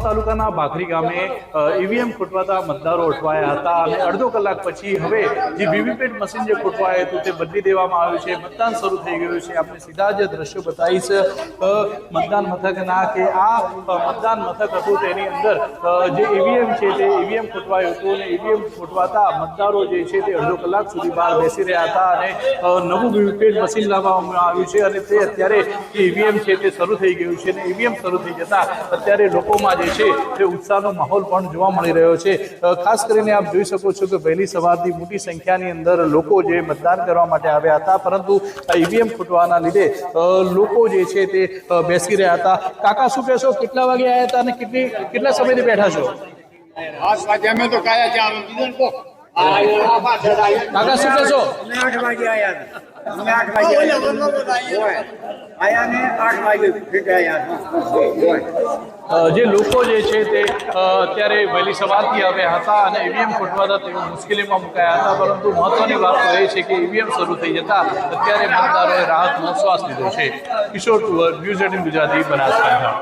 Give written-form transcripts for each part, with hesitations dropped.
તાલુકાના ભાખરી ગામે ઈવીએમ ખોટવાતા મતદારો અટવાયા હતા અને અડધો કલાક પછી હવે જે વીવીપેટ મશીન જે ખોટવાયું હતું તે બદલી દેવામાં આવ્યું છે. મતદાન શરૂ થઈ ગયું છે. આપણે સીધા જ દ્રશ્યો બતાવીશ મતદાન મથકના કે આ મતદાન મથક હતું તેની અંદર જે ઈવીએમ છે તે ઈવીએમ ખોટવાયું હતું અને ઈવીએમ ખોટવાતા મતદારો જે છે તે અડધો કલાક સુધી બહાર બેસી રહ્યા હતા અને નવું વીવીપેટ મશીન લાવવામાં આવ્યું છે અને તે અત્યારે ઈવીએમ છે તે શરૂ થઈ ગયું છે અને ઈવીએમ શરૂ થઈ જતા અત્યારે લોકોમાં જે છે તે ઉત્સાહનો માહોલ પણ જોવા મળી રહ્યો છે. ખાસ કરીને આપ જોઈ શકો છો કે વહેલી સવારથી મોટી સંખ્યાની અંદર લોકો જે મતદાન કરવા માટે આવ્યા હતા, પરંતુ ઈવીએમ ફૂટવાના લીધે લોકો જે છે તે બેસી રહ્યા હતા. કાકા શું કહેશો, કેટલા વાગે આવ્યા હતા અને કેટલા સમયથી બેઠા છો? કાકા શું કહેશો? 8 વાગે આવ્યા. જે લોકો જે છે તે અત્યારે વહેલી સવારથી આવ્યા હતા અને ઈવીએમ ખોટવાતા તેઓ મુશ્કેલીમાં મુકાયા હતા, પરંતુ મહત્વની વાત તો એ છે કે ઈવીએમ શરૂ થઈ જતા અત્યારે મતદારોએ રાહતનો શ્વાસ લીધો છે. કિશોર ટુવર, ન્યૂઝ 18 ગુજરાતી, બનાસકાંઠા.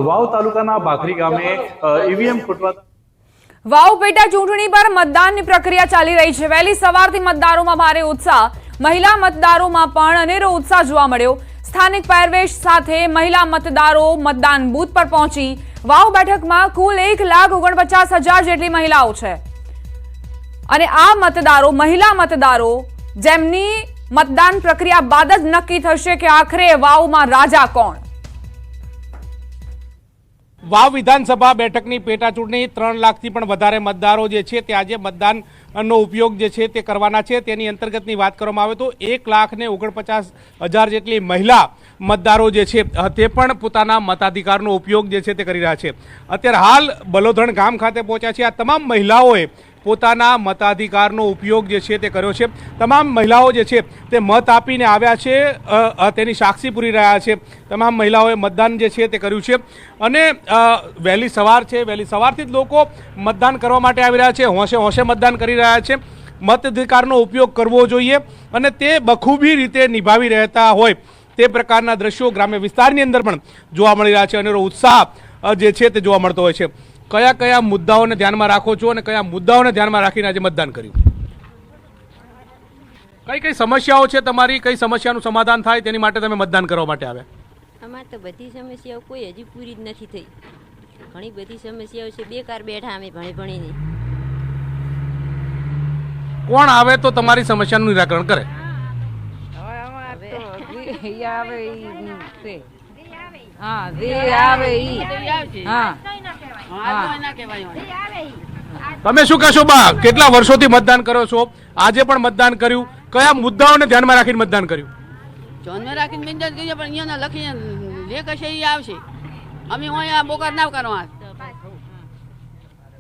વાવ તાલુકાના ભાખરી ગામે ઈવીએમ ખોટવાતા વાવ પેટા ચૂંટણી પર મતદાનની પ્રક્રિયા ચાલી રહી છે. વહેલી સવારથી મતદારોમાં ભારે ઉત્સાહ, મહિલા મતદારોમાં પણ અનેરો ઉત્સાહ જોવા મળ્યો. સ્થાનિક પહેરવેશ સાથે મહિલા મતદારો મતદાન બૂથ પર પહોંચી. વાવ બેઠકમાં કુલ 1,49,000 જેટલી મહિલાઓ છે અને આ મતદારો મહિલા મતદારો જેમની મતદાન પ્રક્રિયા બાદ જ નક્કી થશે કે આખરે વાવમાં રાજા કોણ. વાવ વિધાનસભા બેઠકની પેટા ચૂંટણી 3 લાખથી પણ વધારે મતદારો જે છે તે આજે મતદાનનો ઉપયોગ જે છે તે કરવાના છે. તેની અંતર્ગતની વાત કરવામાં આવે તો 1,49,000 જેટલી મહિલા મતદારો જે છે તે પણ પોતાના મતાધિકારનો ઉપયોગ જે છે તે કરી રહ્યા છે. અત્યારે હાલ બલોધણ ગામ ખાતે પહોંચ્યા છે. આ તમામ મહિલાઓએ પોતાના મતાધિકારનો ઉપયોગ જે છે તે કર્યો છે. તમામ મહિલાઓ જે છે તે મત આપીને આવ્યા છે, તેની સાક્ષી પૂરી રહ્યા છે. તમામ મહિલાઓએ મતદાન જે છે તે કર્યું છે અને વહેલી સવાર છે, વહેલી સવારથી જ લોકો મતદાન કરવા માટે આવી રહ્યા છે. હોંશે હોંશે મતદાન કરી રહ્યા છે. મતાધિકારનો ઉપયોગ કરવો જોઈએ અને તે બખૂબી રીતે નિભાવી રહેતા હોય તે પ્રકારના દ્રશ્યો ગ્રામ્ય વિસ્તારની અંદર પણ જોવા મળી રહ્યા છે. અનેરો ઉત્સાહ જે છે તે જોવા મળતો હોય છે. કયા કયા મુદ્દાઓને ધ્યાનમાં રાખો છો અને કયા મુદ્દાઓને ધ્યાનમાં રાખીને આજે મતદાન કર્યું? કઈ કઈ સમસ્યાઓ છે તમારી, કઈ સમસ્યાનું સમાધાન થાય તેની માટે તમે મતદાન કરવા માટે આવ્યા? અમારે તો બધી સમસ્યાઓ કોઈ હજી પૂરી જ નથી થઈ. ઘણી બધી સમસ્યાઓ છે, બેકાર બેઠા અમે ભણીને. કોણ આવે તો તમારી સમસ્યાનું નિરાકરણ કરે? તમે શું કહેશો બા, કેટલા વર્ષોથી મતદાન કરો છો, આજે પણ મતદાન કર્યું, કયા મુદ્દાઓને ધ્યાનમાં રાખીને મતદાન કર્યું? ધ્યાનમાં રાખીને મતદાન કરીએ પણ અહીંયા લખીને જે કશે એ આવશે. અમે અહીંયા બોકાર ના કરવા.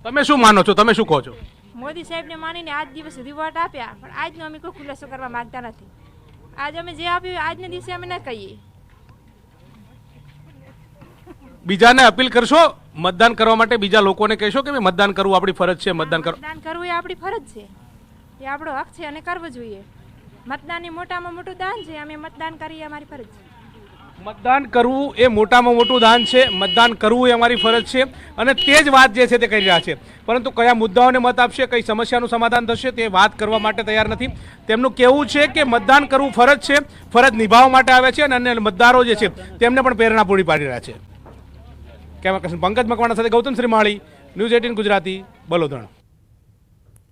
તમે શું માનો છો, તમે શું કહો છો? મોદી સાહેબને માનીને આજ દિવસ સુધી વોટ આપ્યા, પણ આજનો અમે કોઈ ખુલાસો કરવા માંગતા નથી. આજ અમે જે આપ્યું આજના દિવસે અમે ના કહીએ. બીજાને અપીલ કરશો મતદાન કરવા માટે? બીજા લોકોને કહેશો કે મતદાન કરવું આપણી ફરજ છે? મતદાન કરવું એ આપણી ફરજ છે, એ આપણો હક છે અને કરવો જોઈએ. મતદાન એ મોટામાં મોટું દાન છે. અમે મતદાન કરીએ, અમારી ફરજ છે. મતદાન કરવું એ મોટામાં મોટું દાન છે. મતદાન કરવું એ અમારી ફરજ છે અને તે જ વાત જે છે તે કરી રહ્યા છે. પરંતુ કયા મુદ્દાઓને મત આપશે, કઈ સમસ્યાનું સમાધાન થશે તે વાત કરવા માટે તૈયાર નથી. તેમનું કહેવું છે કે મતદાન કરવું ફરજ છે, ફરજ નિભાવવા માટે આવે છે અને અન્ય મતદારો જે છે તેમને પણ પ્રેરણા પૂરી પાડી રહ્યા છે. કેમેરા પંકજ મકવાણા સાથે ગૌતમ શ્રીમાળી, ન્યૂઝ 18 ગુજરાતી, બલોદણ.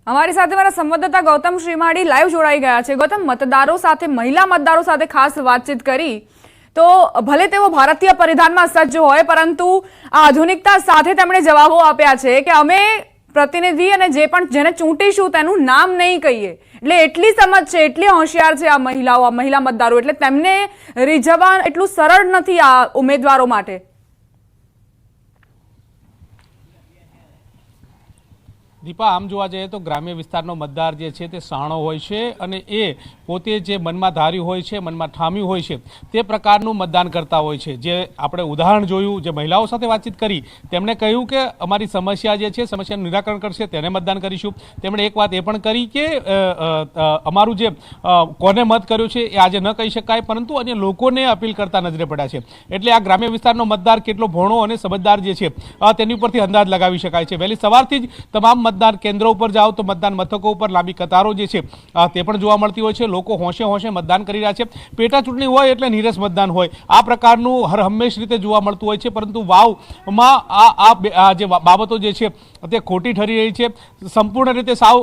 અમારી સાથે મારા સંવાદદાતા ગૌતમ શ્રીમાળી લાઈવ જોડાઈ ગયા છે. ગૌતમ, મતદારો સાથે, મહિલા મતદારો સાથે ખાસ વાતચીત કરી તો ભલે તેઓ ભારતીય પરિધાનમાં સજ્જ હોય, પરંતુ આધુનિકતા સાથે તેમણે જવાબો આપ્યા છે કે અમે પ્રતિનિધિ અને જેને ચૂંટીશું તેનું નામ નહીં કહીએ. એટલે એટલી સમજ છે, એટલી હોશિયાર છે આ મહિલાઓ, મહિલા મતદારો, એટલે તેમને રીઝવવા એટલું સરળ નથી આ ઉમેદવારો માટે. દીપા, આમ જોવા જઈએ તો ગ્રામ્ય વિસ્તારનો મતદાર જે છે તે શાણો હોય છે અને એ પોતે જે મનમાં ધાર્યું હોય છે, મનમાં ઠામ્યું હોય છે તે પ્રકારનું મતદાન કરતા હોય છે. જે આપણે ઉદાહરણ જોયું, જે મહિલાઓ સાથે વાતચીત કરી, તેમણે કહ્યું કે અમારી સમસ્યા જે છે, સમસ્યાનું નિરાકરણ કરશે તેને મતદાન કરીશું. તેમણે એક વાત એ પણ કરી કે અમારું જે કોને મત કર્યું છે એ આજે ન કહી શકાય, પરંતુ અન્ય લોકોને અપીલ કરતા નજરે પડ્યા છે. એટલે આ ગ્રામ્ય વિસ્તારનો મતદાર કેટલો ભોણો અને સમજદાર જે છે તેની ઉપરથી અંદાજ લગાવી શકાય છે. વહેલી સવારથી જ તમામ મતદાન કેન્દ્રો ઉપર જાઓ તો મતદાન મથકો ઉપર લાંબી કતારો જે છે તે પણ જોવા મળતી હોય છે. લોકો હોંશે હોંશે મતદાન કરી રહ્યા છે. પેટા ચૂંટણી હોય એટલે નીરસ મતદાન હોય, આ પ્રકારનું હર હંમેશ રીતે જોવા મળતું હોય છે. પરંતુ વાવમાં આ જે બાબતો જે છે તે ખોટી ઠરી રહી છે, સંપૂર્ણ રીતે સાવ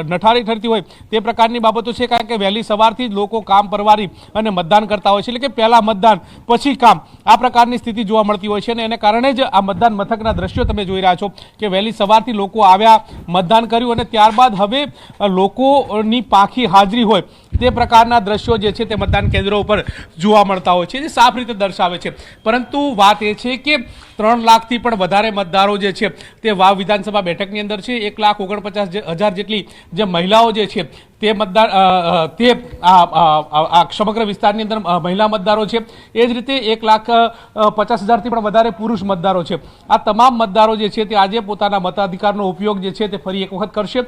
નઠારી ઠરતી હોય તે પ્રકારની બાબતો છે. કારણ કે વહેલી સવારથી જ લોકો કામ પરવારી અને મતદાન કરતા હોય છે. એટલે કે પહેલા મતદાન પછી કામ, આ પ્રકારની સ્થિતિ જોવા મળતી હોય છે. અને એને કારણે જ આ મતદાન મથકના દ્રશ્યો તમે જોઈ રહ્યા છો કે વહેલી સવારથી લોકો આવ્યા, મતદાન કર્યું અને ત્યારબાદ હવે લોકોની પાંખી હાજરી હોય તે પ્રકારના દ્રશ્યો જે છે તે મતદાન કેન્દ્રો ઉપર જોવા મળતા હોય છે, જે સાફ રીતે દર્શાવે છે. પરંતુ વાત એ છે કે 3 લાખથી પણ વધારે મતદારો જે છે તે વાવ વિધાનસભા બેઠકની અંદર છે. 1,49,000 જેટલી જે મહિલાઓ જે છે તે મતદાર તે આ સમગ્ર વિસ્તારની અંદર મહિલા મતદારો છે. એ જ રીતે 1,50,000થી પણ વધારે પુરુષ મતદારો છે. આ તમામ મતદારો જે છે તે આજે પોતાના મતાધિકારનો ઉપયોગ જે છે તે ફરી એક વખત કરશે.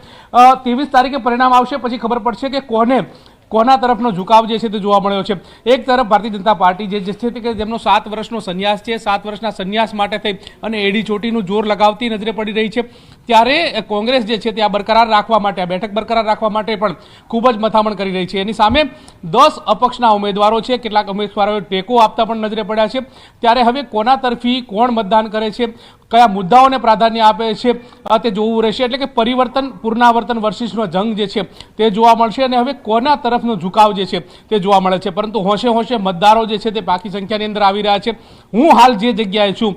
23 તારીખે પરિણામ આવશે, પછી ખબર પડશે કે કોના તરફનો ઝુકાવ જે છે તે જોવા મળ્યો છે. એક તરફ ભારતીય જનતા પાર્ટી જે છે તે જેમનો 7 વર્ષનો સંન્યાસ છે, 7 વર્ષના સંન્યાસ માટે થઈ અને એડી ચોટીનું જોર લગાવતી નજરે પડી રહી છે, ત્યારે કોંગ્રેસ જે છે તે આ બરકરાર રાખવા માટે, આ બેઠક બરકરાર રાખવા માટે પણ ખૂબ જ મથામણ કરી રહી છે. એની સામે 10 અપક્ષના ઉમેદવારો છે, કેટલાક ઉમેદવારોએ ટેકો આપતા પણ નજરે પડ્યા છે. ત્યારે હવે કોના તરફી કોણ મતદાન કરે છે, કયા મુદ્દાઓને પ્રાધાન્ય આપે છે તે જોવું રહેશે. એટલે કે પરિવર્તન પુનરાવર્તન વર્સિસનો જંગ જે છે તે જોવા મળશે અને હવે કોના તરફનો ઝુકાવ જે છે તે જોવા મળે છે. પરંતુ હોંશે હોંશે મતદારો જે છે તે બાકી સંખ્યાની અંદર આવી રહ્યા છે. હું હાલ જે જગ્યાએ છું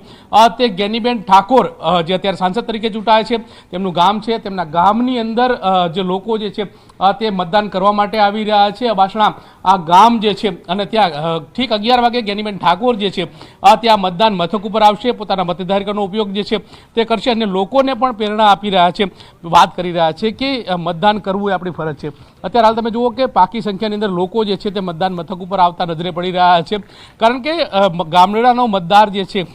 તે જ્ઞાનીબેન ઠાકોર જે અત્યારે સાંસદ તરીકે ચૂંટાયા છે, તેમનું ગામ છે. તેમના ગામની અંદર જે લોકો જે છે તે મતદાન કરવા માટે આવી રહ્યા છે. અબાસણા આ ગામ જે છે અને ત્યાં ઠીક 11 વાગે જ્ઞાનીબેન ઠાકોર જે છે ત્યાં મતદાન મથક ઉપર આવશે, પોતાના મતાધિકારનો ઉપયોગ જે છે તે કરશે અને લોકોને પણ પ્રેરણા આપી રહ્યા છે, વાત કરી રહ્યા છે કે મતદાન કરવું એ આપણી ફરજ છે. અત્યારે હાલ તમે જુઓ કે પાકી સંખ્યાની અંદર લોકો જે છે તે મતદાન મથક ઉપર આવતા નજરે પડી રહ્યા છે. કારણ કે ગામડાનો મતદાર જે છે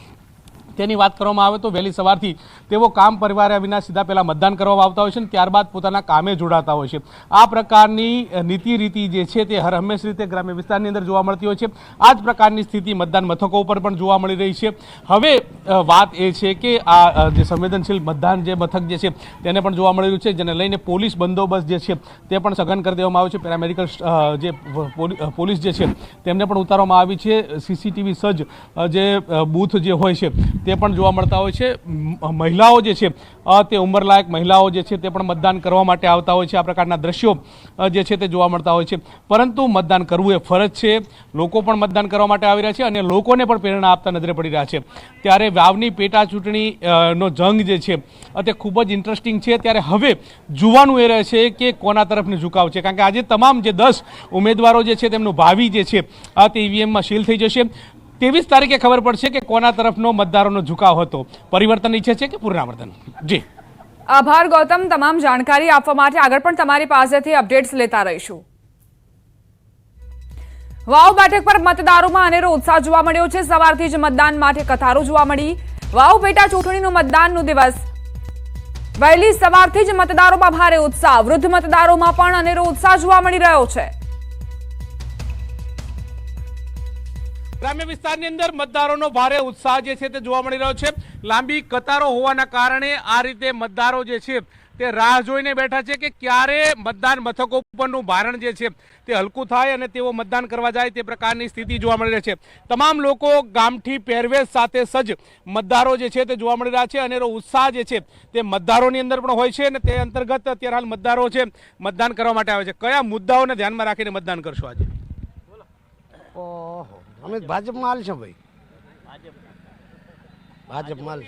તેની વાત કરવામાં આવે તો વહેલી સવારથી તેઓ કામ પરિવાર્યા વિના સીધા પહેલાં મતદાન કરવા આવતા હોય છે અને ત્યારબાદ પોતાના કામે જોડાતા હોય છે. આ પ્રકારની નીતિ રીતિ જે છે તે હર હંમેશ રીતે ગ્રામ્ય વિસ્તારની અંદર જોવા મળતી હોય છે. આ જ પ્રકારની સ્થિતિ મતદાન મથકો ઉપર પણ જોવા મળી રહી છે. હવે વાત એ છે કે આ જે સંવેદનશીલ મતદાન જે મથક જે છે તેને પણ જોવા મળી રહ્યું છે, જેને લઈને પોલીસ બંદોબસ્ત જે છે તે પણ સઘન કરી દેવામાં આવ્યો છે. પેરામેડિકલ જે પોલીસ જે છે તેમને પણ ઉતારવામાં આવી છે. CCTV સજ્જ જે બૂથ જે હોય છે તે પણ જોવા મળતા હોય છે. મહિલાઓ જે છે તે ઉંમરલાયક મહિલાઓ જે છે તે પણ મતદાન કરવા માટે આવતા હોય છે. આ પ્રકારના દ્રશ્યો જે છે તે જોવા મળતા હોય છે. પરંતુ મતદાન કરવું એ ફરજ છે. લોકો પણ મતદાન કરવા માટે આવી રહ્યા છે અને લોકોને પણ પ્રેરણા આપતા નજરે પડી રહ્યા છે. ત્યારે વાવની પેટા ચૂંટણી નો જંગ જે છે તે ખૂબ જ ઇન્ટરેસ્ટિંગ છે. ત્યારે હવે જોવાનું એ રહે છે કે કોના તરફનો ઝુકાવ છે. કારણ કે આજે તમામ જે 10 ઉમેદવારો જે છે તેમનું ભાવિ જે છે તે EVMમાં સીલ થઈ જશે. 23 તારીખે ખબર પડશે કે કોના તરફનો મતદારોનો ઝુકાવ હતો, પરિવર્તન ઈચ્છે છે કે પુનરાવર્તન. જી આભાર ગૌતમ, તમામ જાણકારી આપવા માટે. આગળ પણ તમારી પાસેથી અપડેટ્સ લેતા રહીશું. વાવ બેઠક પર મતદારોમાં અનેરો ઉત્સાહ જોવા મળ્યો છે. સવારથી જ મતદાન માટે કતારો જોવા મળી. વાવ પેટા ચૂંટણીનું મતદાનનો દિવસ, વહેલી સવારથી જ મતદારોમાં ભારે ઉત્સાહ, વૃદ્ધ મતદારોમાં પણ અનેરો ઉત્સાહ જોવા મળી રહ્યો છે. ગ્રામ્ય વિસ્તારની અંદર મતદારોનો ભારે ઉત્સાહ જે છે તે જોવા મળી રહ્યો છે. લાંબી કતારો હોવાના કારણે આ રીતે મતદારો જે છે તે રાહ જોઈને બેઠા છે કે ક્યારે મતદાન મથકો ઉપરનું ભારણ જે છે તે હલકું થાય અને તેઓ મતદાન કરવા જાય તે પ્રકારની સ્થિતિ જોવા મળી રહી છે. તમામ લોકો ગામઠી પહેરવેશ સાથે સજ્જ મતદારો જે છે તે જોવા મળી રહ્યા છે. અને ઉત્સાહ જે છે તે મતદારોની અંદર પણ હોય છે અને તે અંતર્ગત અત્યારે હાલ મતદારો છે મતદાન કરવા માટે આવે છે. કયા મુદ્દાઓને ધ્યાનમાં રાખીને મતદાન કરશો આજે? અમે ભાજપમાં હાલ છે ભાઈ, ભાજપમાં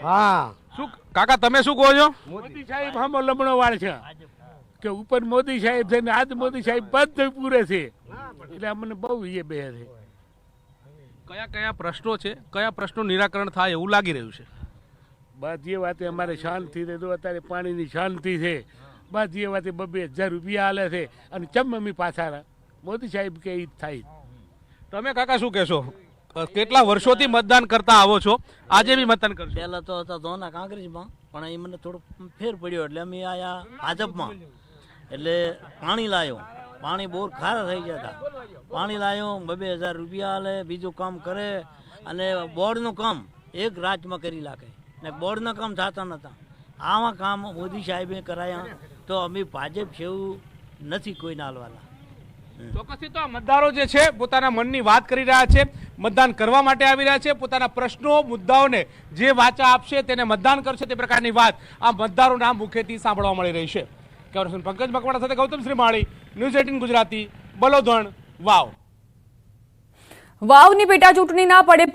હા. શું કાકા તમે શું કહો છો? મોદી સાહેબ હમ લમણો વાળ છે કે ઉપર મોદી સાહેબ છે ને આજ મોદી સાહેબ બધું પૂરે છે એટલે અમને બહુ એ બે છે. કયા કયા પ્રશ્નો છે, કયા પ્રશ્નો નિરાકરણ થાય એવું લાગી રહ્યું છે? બસ જે વાતે અમારે શાંતિ છે, તો અત્યારે પાણીની શાંતિ છે. બસ જે વાતે 2,000 રૂપિયા આલે છે અને ચમ અમે પાછા મોદી સાહેબ કે ઈ જ થાય. તમે કાકા શું કહેશો? કેટલા વર્ષોથી મતદાન કરતા આવો છો, આજે બી મતદાન કરશો? પહેલા તો હતા ધોના કાંકરેજમાં, પણ એ મને થોડો ફેર પડ્યો એટલે અમે આયા ભાજપમાં. એટલે પાણી લાવ્યો, પાણી બોર ખારા થઈ ગયા હતા. પાણી લાવ્યો, 2,000 રૂપિયા આલે, બીજું કામ કરે અને બોર્ડનું કામ એક રાજમાં કરી નાખે ને બોર્ડના કામ થતા નહોતા. આવા કામ મોદી સાહેબે કરાયા, તો અમે ભાજપ જેવું નથી કોઈ નાલવાના. ચોક્કસથી તો આ મતદારો જે છે પોતાના મનની વાત કરી રહ્યા છે, મતદાન કરવા માટે આવી રહ્યા છે, પોતાના પ્રશ્નો મુદ્દાઓને જે વાચા આપશે તેને મતદાન કરશે તે પ્રકારની વાત આ મતદારોના મુખેથી સાંભળવા મળી રહી છે. કેમેરામેન પંકજ મકવાણા સાથે ગૌતમ શ્રીમાળી, ન્યૂઝ 18 ગુજરાતી, બલોદણ, વાવ. વાવની પેટા ચૂંટણીના પડે